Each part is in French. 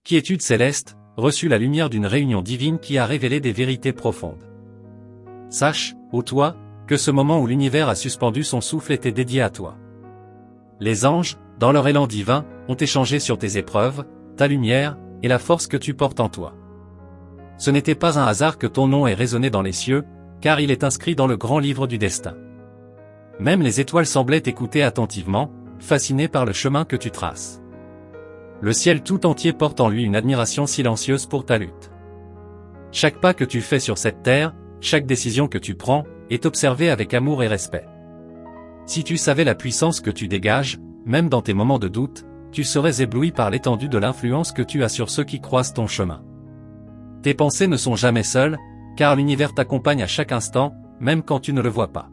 quiétude céleste, reçu la lumière d'une réunion divine qui a révélé des vérités profondes. Sache, ô toi, que ce moment où l'univers a suspendu son souffle était dédié à toi. Les anges, dans leur élan divin, ont échangé sur tes épreuves, ta lumière, et la force que tu portes en toi. Ce n'était pas un hasard que ton nom ait résonné dans les cieux, car il est inscrit dans le grand livre du destin. Même les étoiles semblaient t'écouter attentivement, fascinées par le chemin que tu traces. Le ciel tout entier porte en lui une admiration silencieuse pour ta lutte. Chaque pas que tu fais sur cette terre, chaque décision que tu prends, est observée avec amour et respect. Si tu savais la puissance que tu dégages, même dans tes moments de doute, tu serais ébloui par l'étendue de l'influence que tu as sur ceux qui croisent ton chemin. Tes pensées ne sont jamais seules, car l'univers t'accompagne à chaque instant, même quand tu ne le vois pas.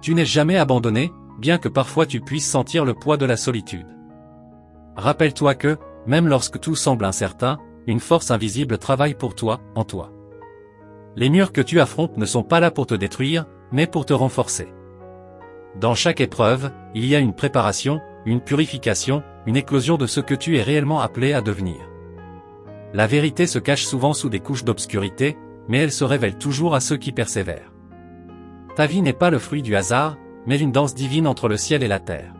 Tu n'es jamais abandonné, bien que parfois tu puisses sentir le poids de la solitude. Rappelle-toi que, même lorsque tout semble incertain, une force invisible travaille pour toi, en toi. Les murs que tu affrontes ne sont pas là pour te détruire, mais pour te renforcer. Dans chaque épreuve, il y a une préparation, une purification, une éclosion de ce que tu es réellement appelé à devenir. La vérité se cache souvent sous des couches d'obscurité, mais elle se révèle toujours à ceux qui persévèrent. Ta vie n'est pas le fruit du hasard, mais une danse divine entre le ciel et la terre.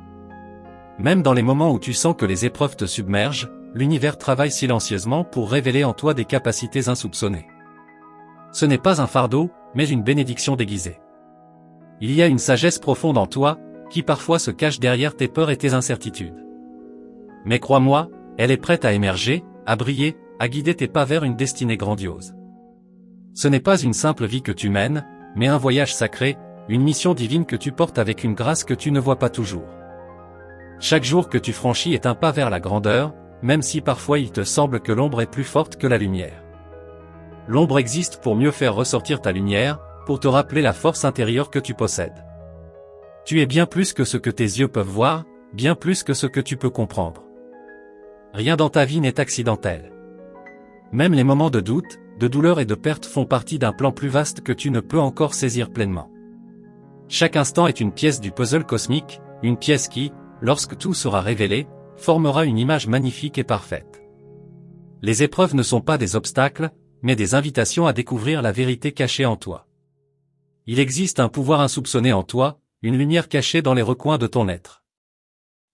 Même dans les moments où tu sens que les épreuves te submergent, l'univers travaille silencieusement pour révéler en toi des capacités insoupçonnées. Ce n'est pas un fardeau, mais une bénédiction déguisée. Il y a une sagesse profonde en toi, qui parfois se cache derrière tes peurs et tes incertitudes. Mais crois-moi, elle est prête à émerger, à briller, à guider tes pas vers une destinée grandiose. Ce n'est pas une simple vie que tu mènes, mais un voyage sacré, une mission divine que tu portes avec une grâce que tu ne vois pas toujours. Chaque jour que tu franchis est un pas vers la grandeur, même si parfois il te semble que l'ombre est plus forte que la lumière. L'ombre existe pour mieux faire ressortir ta lumière, pour te rappeler la force intérieure que tu possèdes. Tu es bien plus que ce que tes yeux peuvent voir, bien plus que ce que tu peux comprendre. Rien dans ta vie n'est accidentel. Même les moments de doute, de douleur et de perte font partie d'un plan plus vaste que tu ne peux encore saisir pleinement. Chaque instant est une pièce du puzzle cosmique, une pièce qui, lorsque tout sera révélé, formera une image magnifique et parfaite. Les épreuves ne sont pas des obstacles, mais des invitations à découvrir la vérité cachée en toi. Il existe un pouvoir insoupçonné en toi, une lumière cachée dans les recoins de ton être.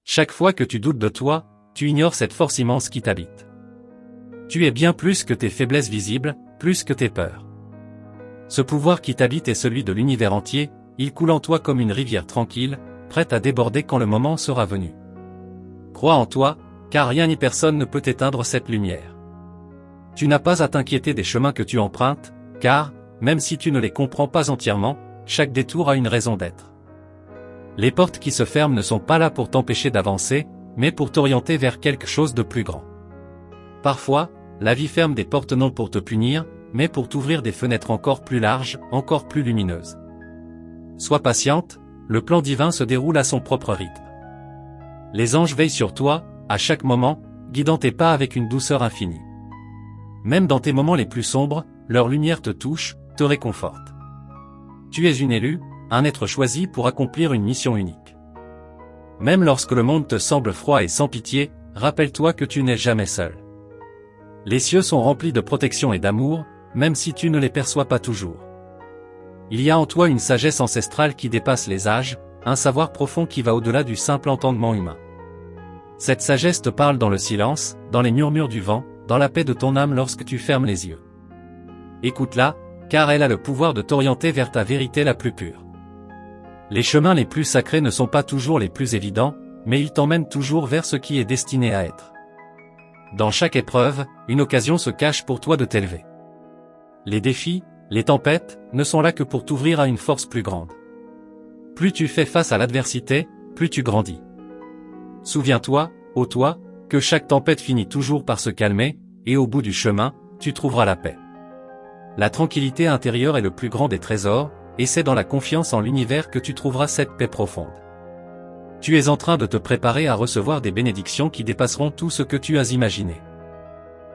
Chaque fois que tu doutes de toi, tu ignores cette force immense qui t'habite. Tu es bien plus que tes faiblesses visibles, plus que tes peurs. Ce pouvoir qui t'habite est celui de l'univers entier, il coule en toi comme une rivière tranquille, prête à déborder quand le moment sera venu. Crois en toi, car rien ni personne ne peut éteindre cette lumière. Tu n'as pas à t'inquiéter des chemins que tu empruntes, car, même si tu ne les comprends pas entièrement, chaque détour a une raison d'être. Les portes qui se ferment ne sont pas là pour t'empêcher d'avancer, mais pour t'orienter vers quelque chose de plus grand. Parfois, la vie ferme des portes non pour te punir, mais pour t'ouvrir des fenêtres encore plus larges, encore plus lumineuses. Sois patiente, le plan divin se déroule à son propre rythme. Les anges veillent sur toi, à chaque moment, guidant tes pas avec une douceur infinie. Même dans tes moments les plus sombres, leur lumière te touche, te réconforte. Tu es une élue, un être choisi pour accomplir une mission unique. Même lorsque le monde te semble froid et sans pitié, rappelle-toi que tu n'es jamais seul. Les cieux sont remplis de protection et d'amour, même si tu ne les perçois pas toujours. Il y a en toi une sagesse ancestrale qui dépasse les âges, un savoir profond qui va au-delà du simple entendement humain. Cette sagesse te parle dans le silence, dans les murmures du vent, dans la paix de ton âme lorsque tu fermes les yeux. Écoute-la, car elle a le pouvoir de t'orienter vers ta vérité la plus pure. Les chemins les plus sacrés ne sont pas toujours les plus évidents, mais ils t'emmènent toujours vers ce qui est destiné à être. Dans chaque épreuve, une occasion se cache pour toi de t'élever. Les défis, les tempêtes, ne sont là que pour t'ouvrir à une force plus grande. Plus tu fais face à l'adversité, plus tu grandis. Souviens-toi, ô toi, que chaque tempête finit toujours par se calmer, et au bout du chemin, tu trouveras la paix. La tranquillité intérieure est le plus grand des trésors, et c'est dans la confiance en l'univers que tu trouveras cette paix profonde. Tu es en train de te préparer à recevoir des bénédictions qui dépasseront tout ce que tu as imaginé.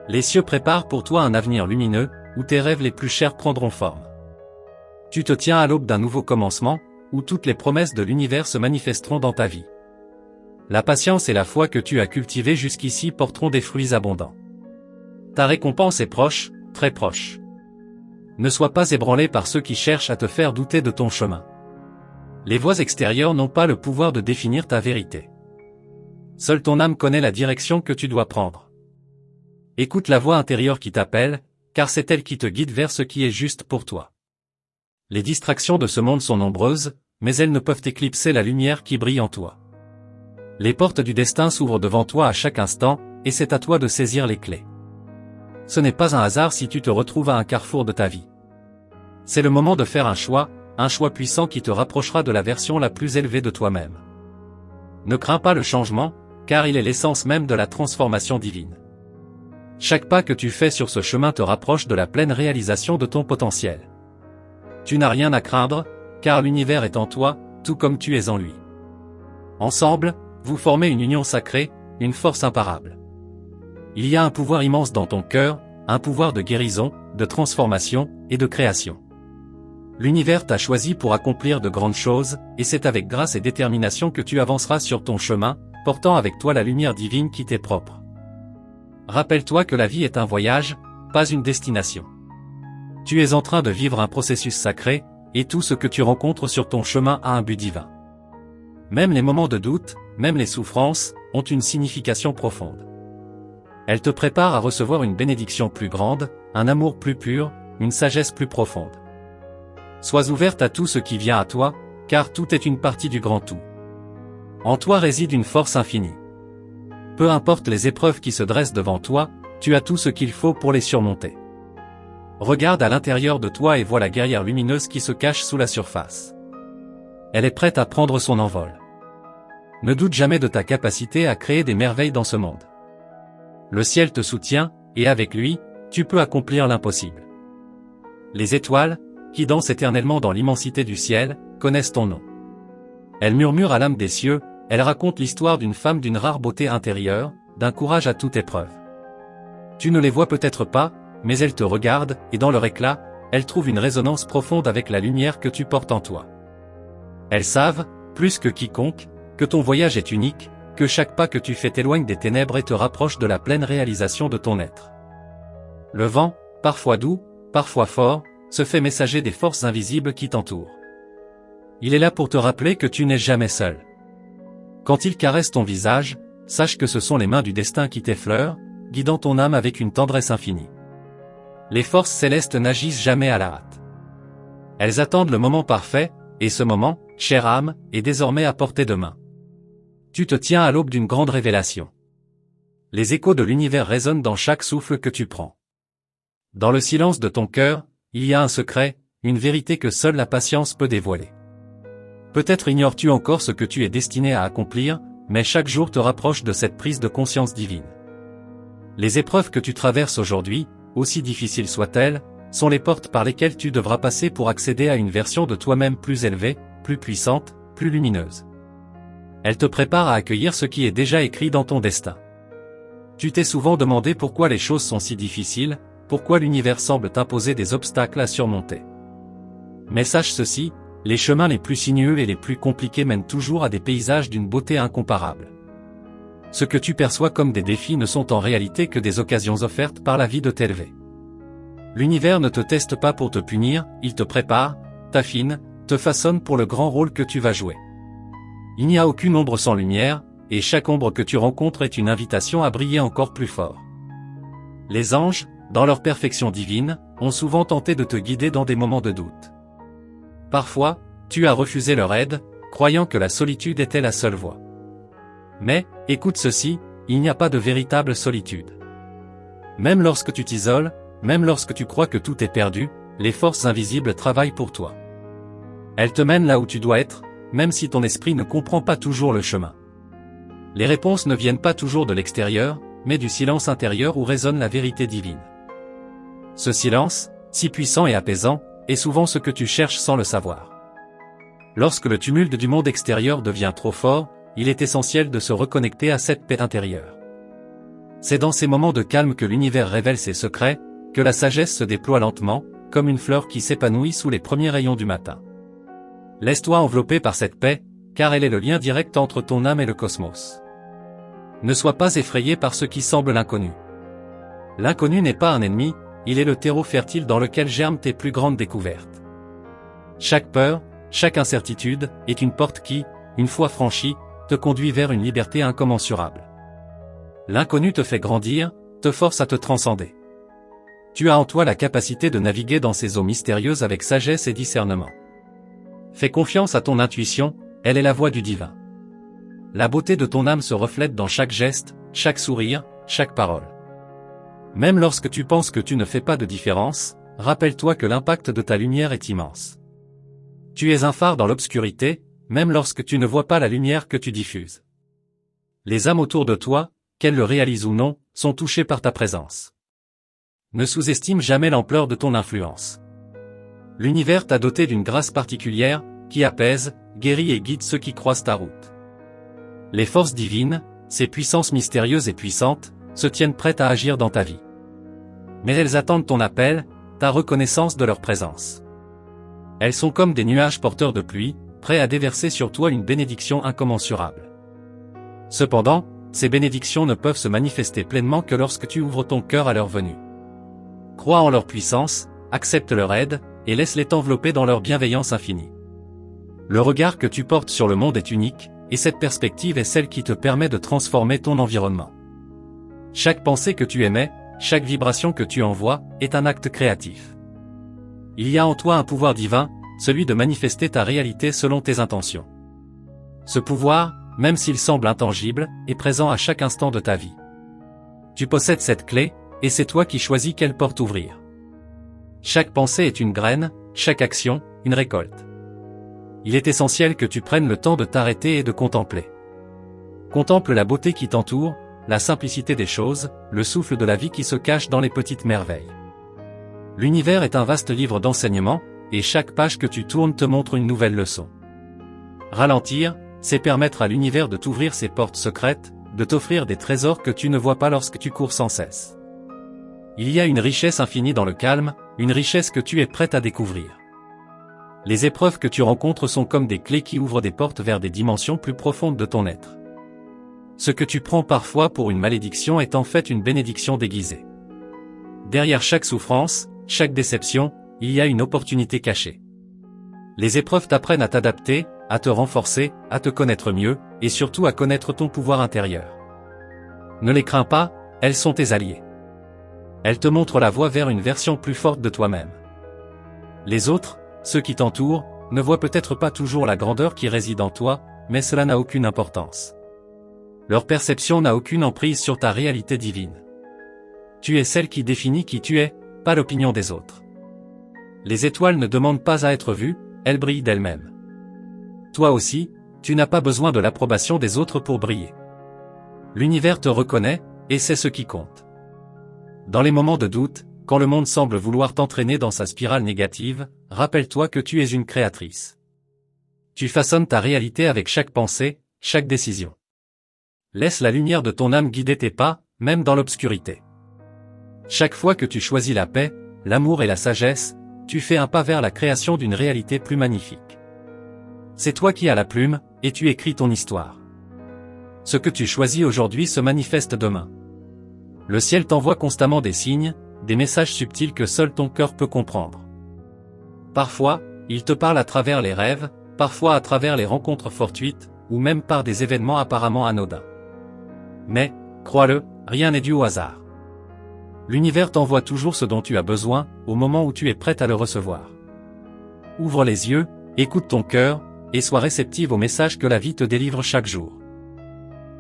Les cieux préparent pour toi un avenir lumineux, où tes rêves les plus chers prendront forme. Tu te tiens à l'aube d'un nouveau commencement, où toutes les promesses de l'univers se manifesteront dans ta vie... » »« « « « « « « « « « « « « « « « « « « « « « « « « « « « « « « « « « « « « « « « « « « « « « « « « « « « « « « « « « « « « « « « « « « « « « « « « « « « « « « « « « « « « « « « « « « « « « « « « « « « « « « « « « « « « « « « « « « « « « « « « « « « « « « « « « « « « « « « « « « « « « « « « « « « « « « « « « « « « « « « « « « « « « « « « « « « « « « « « « « « « « « « « « « « « « « « « « « « « «» Ta récompense est proche, très proche. Ne sois pas ébranlé par ceux qui cherchent à te faire douter de ton chemin. Les voies extérieures n'ont pas le pouvoir de définir ta vérité. Seule ton âme connaît la direction que tu dois prendre. Écoute la voix intérieure qui t'appelle, car c'est elle qui te guide vers ce qui est juste pour toi. Les distractions de ce monde sont nombreuses, mais elles ne peuvent éclipser la lumière qui brille en toi. Les portes du destin s'ouvrent devant toi à chaque instant, et c'est à toi de saisir les clés. Ce n'est pas un hasard si tu te retrouves à un carrefour de ta vie. C'est le moment de faire un choix puissant qui te rapprochera de la version la plus élevée de toi-même. Ne crains pas le changement, car il est l'essence même de la transformation divine. Chaque pas que tu fais sur ce chemin te rapproche de la pleine réalisation de ton potentiel. Tu n'as rien à craindre, car l'univers est en toi, tout comme tu es en lui. Ensemble, vous formez une union sacrée, une force imparable. Il y a un pouvoir immense dans ton cœur, un pouvoir de guérison, de transformation et de création. L'univers t'a choisi pour accomplir de grandes choses, et c'est avec grâce et détermination que tu avanceras sur ton chemin, portant avec toi la lumière divine qui t'est propre. Rappelle-toi que la vie est un voyage, pas une destination. Tu es en train de vivre un processus sacré, et tout ce que tu rencontres sur ton chemin a un but divin. Même les moments de doute, même les souffrances, ont une signification profonde. Elles te préparent à recevoir une bénédiction plus grande, un amour plus pur, une sagesse plus profonde. Sois ouverte à tout ce qui vient à toi, car tout est une partie du grand tout. En toi réside une force infinie. Peu importe les épreuves qui se dressent devant toi, tu as tout ce qu'il faut pour les surmonter. Regarde à l'intérieur de toi et vois la guerrière lumineuse qui se cache sous la surface. Elle est prête à prendre son envol. Ne doute jamais de ta capacité à créer des merveilles dans ce monde. Le ciel te soutient, et avec lui, tu peux accomplir l'impossible. Les étoiles, qui dansent éternellement dans l'immensité du ciel, connaissent ton nom. Elles murmurent à l'âme des cieux, elles racontent l'histoire d'une femme d'une rare beauté intérieure, d'un courage à toute épreuve. Tu ne les vois peut-être pas, mais elles te regardent, et dans leur éclat, elles trouvent une résonance profonde avec la lumière que tu portes en toi. Elles savent, plus que quiconque, que ton voyage est unique, que chaque pas que tu fais t'éloigne des ténèbres et te rapproche de la pleine réalisation de ton être. Le vent, parfois doux, parfois fort, se fait messager des forces invisibles qui t'entourent. Il est là pour te rappeler que tu n'es jamais seul. Quand il caresse ton visage, sache que ce sont les mains du destin qui t'effleurent, guidant ton âme avec une tendresse infinie. Les forces célestes n'agissent jamais à la hâte. Elles attendent le moment parfait, et ce moment, chère âme, est désormais à portée de main. Tu te tiens à l'aube d'une grande révélation. Les échos de l'univers résonnent dans chaque souffle que tu prends. Dans le silence de ton cœur, il y a un secret, une vérité que seule la patience peut dévoiler. Peut-être ignores-tu encore ce que tu es destiné à accomplir, mais chaque jour te rapproche de cette prise de conscience divine. Les épreuves que tu traverses aujourd'hui, aussi difficiles soient-elles, sont les portes par lesquelles tu devras passer pour accéder à une version de toi-même plus élevée, plus puissante, plus lumineuse. Elles te préparent à accueillir ce qui est déjà écrit dans ton destin. Tu t'es souvent demandé pourquoi les choses sont si difficiles, pourquoi l'univers semble t'imposer des obstacles à surmonter. Mais sache ceci, les chemins les plus sinueux et les plus compliqués mènent toujours à des paysages d'une beauté incomparable. Ce que tu perçois comme des défis ne sont en réalité que des occasions offertes par la vie de t'élever. L'univers ne te teste pas pour te punir, il te prépare, t'affine, te façonne pour le grand rôle que tu vas jouer. Il n'y a aucune ombre sans lumière, et chaque ombre que tu rencontres est une invitation à briller encore plus fort. Les anges, dans leur perfection divine, ont souvent tenté de te guider dans des moments de doute. Parfois, tu as refusé leur aide, croyant que la solitude était la seule voie. Mais, écoute ceci, il n'y a pas de véritable solitude. Même lorsque tu t'isoles, même lorsque tu crois que tout est perdu, les forces invisibles travaillent pour toi. Elles te mènent là où tu dois être, même si ton esprit ne comprend pas toujours le chemin. Les réponses ne viennent pas toujours de l'extérieur, mais du silence intérieur où résonne la vérité divine. Ce silence, si puissant et apaisant, est souvent ce que tu cherches sans le savoir. Lorsque le tumulte du monde extérieur devient trop fort, il est essentiel de se reconnecter à cette paix intérieure. C'est dans ces moments de calme que l'univers révèle ses secrets, que la sagesse se déploie lentement, comme une fleur qui s'épanouit sous les premiers rayons du matin. Laisse-toi envelopper par cette paix, car elle est le lien direct entre ton âme et le cosmos. Ne sois pas effrayé par ce qui semble l'inconnu. L'inconnu n'est pas un ennemi, il est le terreau fertile dans lequel germent tes plus grandes découvertes. Chaque peur, chaque incertitude, est une porte qui, une fois franchie, te conduit vers une liberté incommensurable. L'inconnu te fait grandir, te force à te transcender. Tu as en toi la capacité de naviguer dans ces eaux mystérieuses avec sagesse et discernement. Fais confiance à ton intuition, elle est la voix du divin. La beauté de ton âme se reflète dans chaque geste, chaque sourire, chaque parole. Même lorsque tu penses que tu ne fais pas de différence, rappelle-toi que l'impact de ta lumière est immense. Tu es un phare dans l'obscurité, même lorsque tu ne vois pas la lumière que tu diffuses. Les âmes autour de toi, qu'elles le réalisent ou non, sont touchées par ta présence. Ne sous-estime jamais l'ampleur de ton influence. L'univers t'a doté d'une grâce particulière, qui apaise, guérit et guide ceux qui croisent ta route. Les forces divines, ces puissances mystérieuses et puissantes, se tiennent prêtes à agir dans ta vie. Mais elles attendent ton appel, ta reconnaissance de leur présence. Elles sont comme des nuages porteurs de pluie, prêts à déverser sur toi une bénédiction incommensurable. Cependant, ces bénédictions ne peuvent se manifester pleinement que lorsque tu ouvres ton cœur à leur venue. Crois en leur puissance, accepte leur aide, et laisse-les t'envelopper dans leur bienveillance infinie. Le regard que tu portes sur le monde est unique, et cette perspective est celle qui te permet de transformer ton environnement. Chaque pensée que tu émets, chaque vibration que tu envoies, est un acte créatif. Il y a en toi un pouvoir divin, celui de manifester ta réalité selon tes intentions. Ce pouvoir, même s'il semble intangible, est présent à chaque instant de ta vie. Tu possèdes cette clé, et c'est toi qui choisis quelle porte ouvrir. Chaque pensée est une graine, chaque action, une récolte. Il est essentiel que tu prennes le temps de t'arrêter et de contempler. Contemple la beauté qui t'entoure, la simplicité des choses, le souffle de la vie qui se cache dans les petites merveilles. L'univers est un vaste livre d'enseignement, et chaque page que tu tournes te montre une nouvelle leçon. Ralentir, c'est permettre à l'univers de t'ouvrir ses portes secrètes, de t'offrir des trésors que tu ne vois pas lorsque tu cours sans cesse. Il y a une richesse infinie dans le calme, une richesse que tu es prête à découvrir. Les épreuves que tu rencontres sont comme des clés qui ouvrent des portes vers des dimensions plus profondes de ton être. Ce que tu prends parfois pour une malédiction est en fait une bénédiction déguisée. Derrière chaque souffrance, chaque déception, il y a une opportunité cachée. Les épreuves t'apprennent à t'adapter, à te renforcer, à te connaître mieux, et surtout à connaître ton pouvoir intérieur. Ne les crains pas, elles sont tes alliées. Elles te montrent la voie vers une version plus forte de toi-même. Les autres, ceux qui t'entourent, ne voient peut-être pas toujours la grandeur qui réside en toi, mais cela n'a aucune importance. Leur perception n'a aucune emprise sur ta réalité divine. Tu es celle qui définit qui tu es, pas l'opinion des autres. Les étoiles ne demandent pas à être vues, elles brillent d'elles-mêmes. Toi aussi, tu n'as pas besoin de l'approbation des autres pour briller. L'univers te reconnaît, et c'est ce qui compte. Dans les moments de doute, quand le monde semble vouloir t'entraîner dans sa spirale négative, rappelle-toi que tu es une créatrice. Tu façonnes ta réalité avec chaque pensée, chaque décision. Laisse la lumière de ton âme guider tes pas, même dans l'obscurité. Chaque fois que tu choisis la paix, l'amour et la sagesse, tu fais un pas vers la création d'une réalité plus magnifique. C'est toi qui as la plume, et tu écris ton histoire. Ce que tu choisis aujourd'hui se manifeste demain. Le ciel t'envoie constamment des signes, des messages subtils que seul ton cœur peut comprendre. Parfois, il te parle à travers les rêves, parfois à travers les rencontres fortuites, ou même par des événements apparemment anodins. Mais, crois-le, rien n'est dû au hasard. L'univers t'envoie toujours ce dont tu as besoin, au moment où tu es prête à le recevoir. Ouvre les yeux, écoute ton cœur, et sois réceptive aux messages que la vie te délivre chaque jour.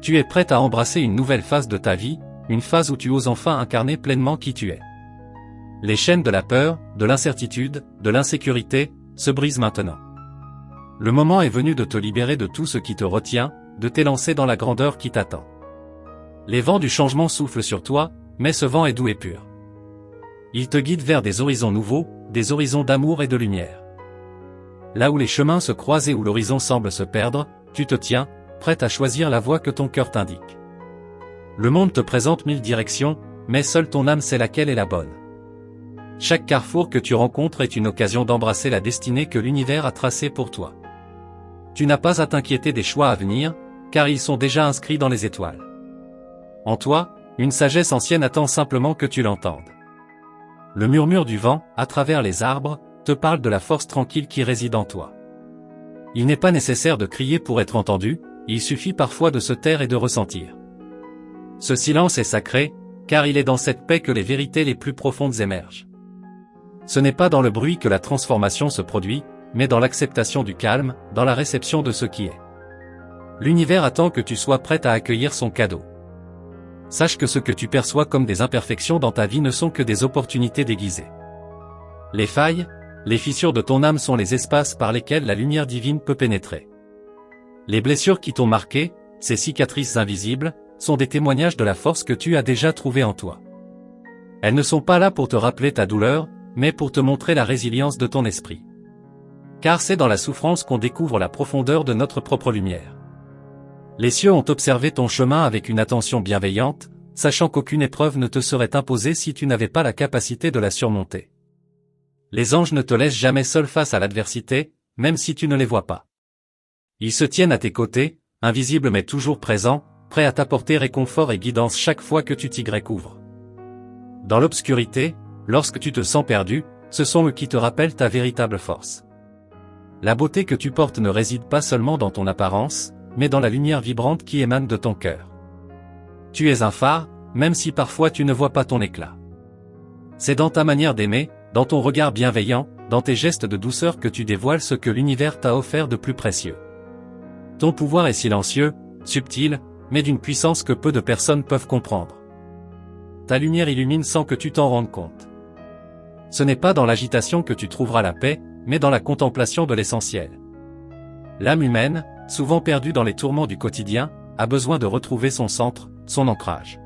Tu es prête à embrasser une nouvelle phase de ta vie, une phase où tu oses enfin incarner pleinement qui tu es. Les chaînes de la peur, de l'incertitude, de l'insécurité, se brisent maintenant. Le moment est venu de te libérer de tout ce qui te retient, de t'élancer dans la grandeur qui t'attend. Les vents du changement soufflent sur toi, mais ce vent est doux et pur. Il te guide vers des horizons nouveaux, des horizons d'amour et de lumière. Là où les chemins se croisent et où l'horizon semble se perdre, tu te tiens, prête à choisir la voie que ton cœur t'indique. Le monde te présente 1000 directions, mais seule ton âme sait laquelle est la bonne. Chaque carrefour que tu rencontres est une occasion d'embrasser la destinée que l'univers a tracée pour toi. Tu n'as pas à t'inquiéter des choix à venir, car ils sont déjà inscrits dans les étoiles. En toi, une sagesse ancienne attend simplement que tu l'entendes. Le murmure du vent, à travers les arbres, te parle de la force tranquille qui réside en toi. Il n'est pas nécessaire de crier pour être entendu, il suffit parfois de se taire et de ressentir. Ce silence est sacré, car il est dans cette paix que les vérités les plus profondes émergent. Ce n'est pas dans le bruit que la transformation se produit, mais dans l'acceptation du calme, dans la réception de ce qui est. L'univers attend que tu sois prête à accueillir son cadeau. Sache que ce que tu perçois comme des imperfections dans ta vie ne sont que des opportunités déguisées. Les failles, les fissures de ton âme sont les espaces par lesquels la lumière divine peut pénétrer. Les blessures qui t'ont marqué, ces cicatrices invisibles, sont des témoignages de la force que tu as déjà trouvée en toi. Elles ne sont pas là pour te rappeler ta douleur, mais pour te montrer la résilience de ton esprit. Car c'est dans la souffrance qu'on découvre la profondeur de notre propre lumière. Les cieux ont observé ton chemin avec une attention bienveillante, sachant qu'aucune épreuve ne te serait imposée si tu n'avais pas la capacité de la surmonter. Les anges ne te laissent jamais seul face à l'adversité, même si tu ne les vois pas. Ils se tiennent à tes côtés, invisibles mais toujours présents, prêts à t'apporter réconfort et guidance chaque fois que tu t'y découvres. Dans l'obscurité, lorsque tu te sens perdu, ce sont eux qui te rappellent ta véritable force. La beauté que tu portes ne réside pas seulement dans ton apparence, mais dans la lumière vibrante qui émane de ton cœur. Tu es un phare, même si parfois tu ne vois pas ton éclat. C'est dans ta manière d'aimer, dans ton regard bienveillant, dans tes gestes de douceur que tu dévoiles ce que l'univers t'a offert de plus précieux. Ton pouvoir est silencieux, subtil, mais d'une puissance que peu de personnes peuvent comprendre. Ta lumière illumine sans que tu t'en rendes compte. Ce n'est pas dans l'agitation que tu trouveras la paix, mais dans la contemplation de l'essentiel. L'âme humaine, souvent perdue dans les tourments du quotidien, a besoin de retrouver son centre, son ancrage.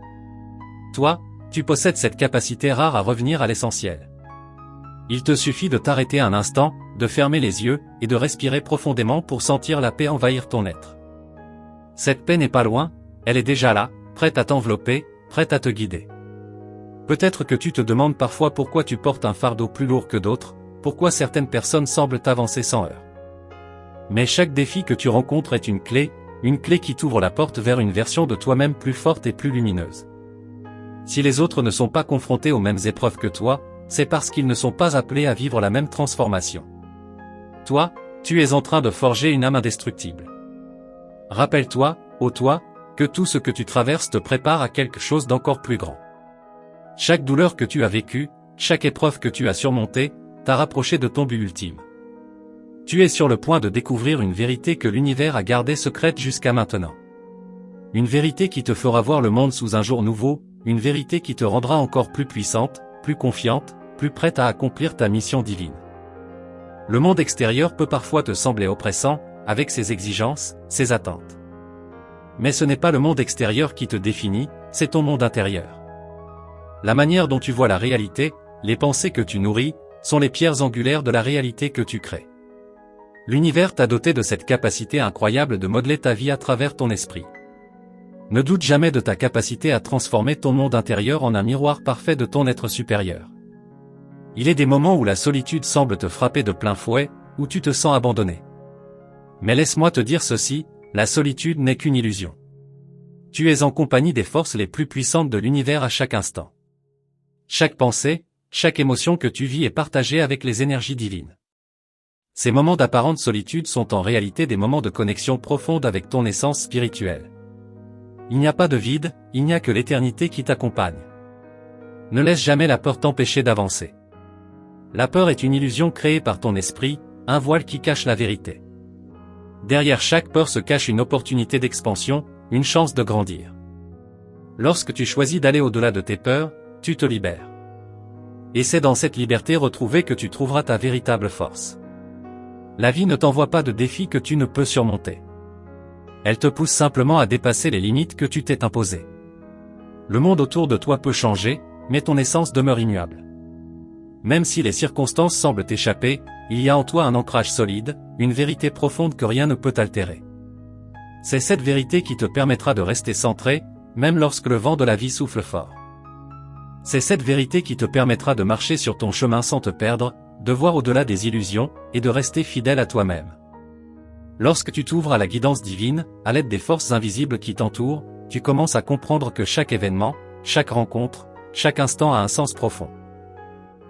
Toi, tu possèdes cette capacité rare à revenir à l'essentiel. Il te suffit de t'arrêter un instant, de fermer les yeux, et de respirer profondément pour sentir la paix envahir ton être. Cette paix n'est pas loin, elle est déjà là, prête à t'envelopper, prête à te guider. Peut-être que tu te demandes parfois pourquoi tu portes un fardeau plus lourd que d'autres, pourquoi certaines personnes semblent avancer sans heurts. Mais chaque défi que tu rencontres est une clé qui t'ouvre la porte vers une version de toi-même plus forte et plus lumineuse. Si les autres ne sont pas confrontés aux mêmes épreuves que toi, c'est parce qu'ils ne sont pas appelés à vivre la même transformation. Toi, tu es en train de forger une âme indestructible. Rappelle-toi, ô toi, que tout ce que tu traverses te prépare à quelque chose d'encore plus grand. Chaque douleur que tu as vécue, chaque épreuve que tu as surmontée, t'a rapproché de ton but ultime. Tu es sur le point de découvrir une vérité que l'univers a gardée secrète jusqu'à maintenant. Une vérité qui te fera voir le monde sous un jour nouveau, une vérité qui te rendra encore plus puissante, plus confiante, plus prête à accomplir ta mission divine. Le monde extérieur peut parfois te sembler oppressant, avec ses exigences, ses attentes. Mais ce n'est pas le monde extérieur qui te définit, c'est ton monde intérieur. La manière dont tu vois la réalité, les pensées que tu nourris, sont les pierres angulaires de la réalité que tu crées. L'univers t'a doté de cette capacité incroyable de modeler ta vie à travers ton esprit. Ne doute jamais de ta capacité à transformer ton monde intérieur en un miroir parfait de ton être supérieur. Il est des moments où la solitude semble te frapper de plein fouet, où tu te sens abandonné. Mais laisse-moi te dire ceci, la solitude n'est qu'une illusion. Tu es en compagnie des forces les plus puissantes de l'univers à chaque instant. Chaque pensée, chaque émotion que tu vis est partagée avec les énergies divines. Ces moments d'apparente solitude sont en réalité des moments de connexion profonde avec ton essence spirituelle. Il n'y a pas de vide, il n'y a que l'éternité qui t'accompagne. Ne laisse jamais la peur t'empêcher d'avancer. La peur est une illusion créée par ton esprit, un voile qui cache la vérité. Derrière chaque peur se cache une opportunité d'expansion, une chance de grandir. Lorsque tu choisis d'aller au-delà de tes peurs, tu te libères. Et c'est dans cette liberté retrouvée que tu trouveras ta véritable force. La vie ne t'envoie pas de défis que tu ne peux surmonter. Elle te pousse simplement à dépasser les limites que tu t'es imposées. Le monde autour de toi peut changer, mais ton essence demeure immuable. Même si les circonstances semblent t'échapper, il y a en toi un ancrage solide, une vérité profonde que rien ne peut altérer. C'est cette vérité qui te permettra de rester centré, même lorsque le vent de la vie souffle fort. C'est cette vérité qui te permettra de marcher sur ton chemin sans te perdre, de voir au-delà des illusions, et de rester fidèle à toi-même. Lorsque tu t'ouvres à la guidance divine, à l'aide des forces invisibles qui t'entourent, tu commences à comprendre que chaque événement, chaque rencontre, chaque instant a un sens profond.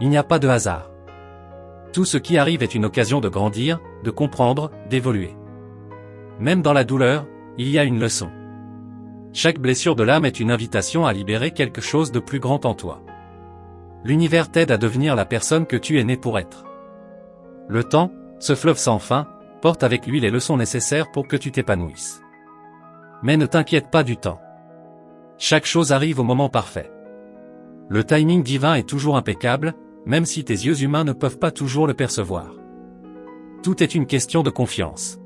Il n'y a pas de hasard. Tout ce qui arrive est une occasion de grandir, de comprendre, d'évoluer. Même dans la douleur, il y a une leçon. Chaque blessure de l'âme est une invitation à libérer quelque chose de plus grand en toi. L'univers t'aide à devenir la personne que tu es né pour être. Le temps, ce fleuve sans fin, porte avec lui les leçons nécessaires pour que tu t'épanouisses. Mais ne t'inquiète pas du temps. Chaque chose arrive au moment parfait. Le timing divin est toujours impeccable, même si tes yeux humains ne peuvent pas toujours le percevoir. Tout est une question de confiance.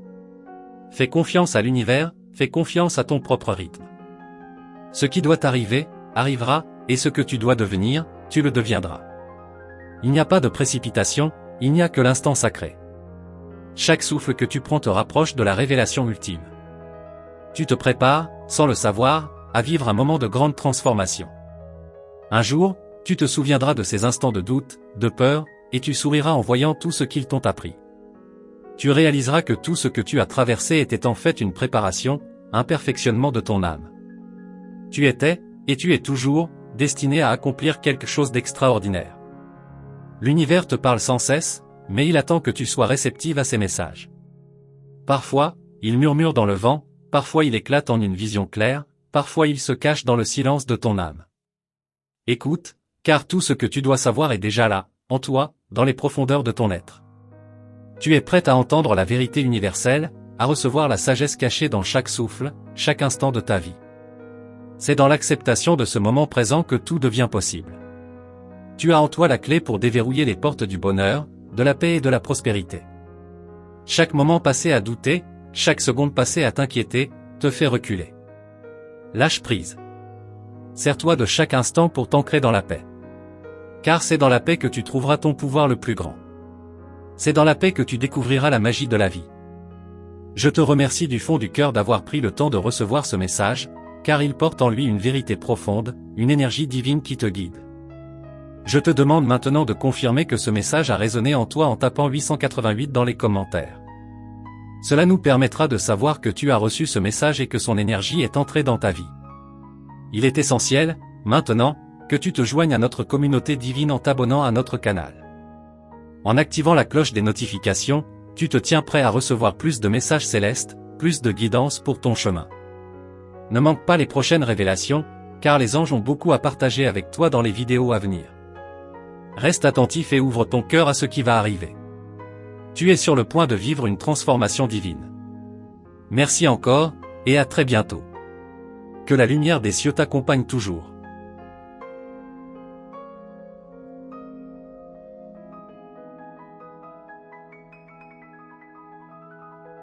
Fais confiance à l'univers, fais confiance à ton propre rythme. Ce qui doit arriver, arrivera, et ce que tu dois devenir, tu le deviendras. Il n'y a pas de précipitation, il n'y a que l'instant sacré. Chaque souffle que tu prends te rapproche de la révélation ultime. Tu te prépares, sans le savoir, à vivre un moment de grande transformation. Un jour, tu te souviendras de ces instants de doute, de peur, et tu souriras en voyant tout ce qu'ils t'ont appris. Tu réaliseras que tout ce que tu as traversé était en fait une préparation, un perfectionnement de ton âme. Tu étais, et tu es toujours, destiné à accomplir quelque chose d'extraordinaire. L'univers te parle sans cesse, mais il attend que tu sois réceptive à ses messages. Parfois, il murmure dans le vent, parfois il éclate en une vision claire, parfois il se cache dans le silence de ton âme. Écoute, car tout ce que tu dois savoir est déjà là, en toi, dans les profondeurs de ton être. Tu es prête à entendre la vérité universelle, à recevoir la sagesse cachée dans chaque souffle, chaque instant de ta vie. C'est dans l'acceptation de ce moment présent que tout devient possible. Tu as en toi la clé pour déverrouiller les portes du bonheur, de la paix et de la prospérité. Chaque moment passé à douter, chaque seconde passée à t'inquiéter, te fait reculer. Lâche prise. Sers-toi de chaque instant pour t'ancrer dans la paix. Car c'est dans la paix que tu trouveras ton pouvoir le plus grand. C'est dans la paix que tu découvriras la magie de la vie. Je te remercie du fond du cœur d'avoir pris le temps de recevoir ce message, car il porte en lui une vérité profonde, une énergie divine qui te guide. Je te demande maintenant de confirmer que ce message a résonné en toi en tapant 888 dans les commentaires. Cela nous permettra de savoir que tu as reçu ce message et que son énergie est entrée dans ta vie. Il est essentiel, maintenant, que tu te joignes à notre communauté divine en t'abonnant à notre canal. En activant la cloche des notifications, tu te tiens prêt à recevoir plus de messages célestes, plus de guidance pour ton chemin. Ne manque pas les prochaines révélations, car les anges ont beaucoup à partager avec toi dans les vidéos à venir. Reste attentif et ouvre ton cœur à ce qui va arriver. Tu es sur le point de vivre une transformation divine. Merci encore, et à très bientôt. Que la lumière des cieux t'accompagne toujours.